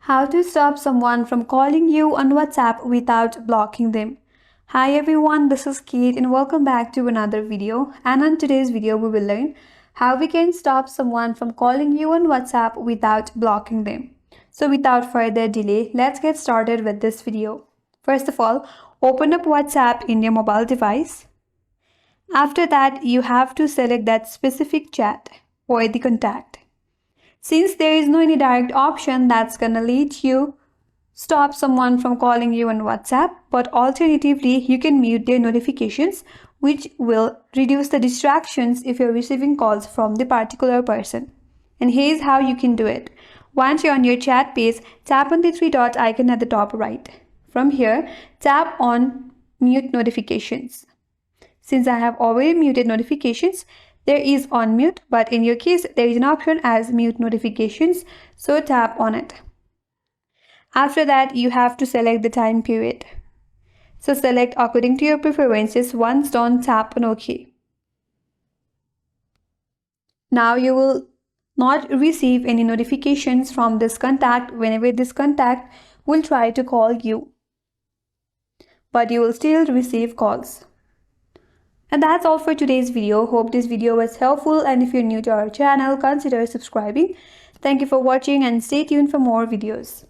How to stop someone from calling you on WhatsApp without blocking them. Hi everyone, this is Kate and welcome back to another video. And on today's video, we will learn how we can stop someone from calling you on WhatsApp without blocking them. So without further delay, let's get started with this video. First of all, open up WhatsApp in your mobile device. After that, you have to select that specific chat or the contact. Since there is no any direct option that's gonna let you stop someone from calling you on WhatsApp, but alternatively, you can mute their notifications, which will reduce the distractions if you're receiving calls from the particular person. And here's how you can do it. Once you're on your chat page, tap on the three dot icon at the top right. From here, tap on mute notifications. Since I have already muted notifications, there is on mute, but in your case, there is an option as mute notifications, so tap on it. After that, you have to select the time period. So select according to your preferences. Once done, tap on OK. Now you will not receive any notifications from this contact whenever this contact will try to call you, but you will still receive calls. And that's all for today's video. Hope this video was helpful, and if you're new to our channel, consider subscribing. Thank you for watching and stay tuned for more videos.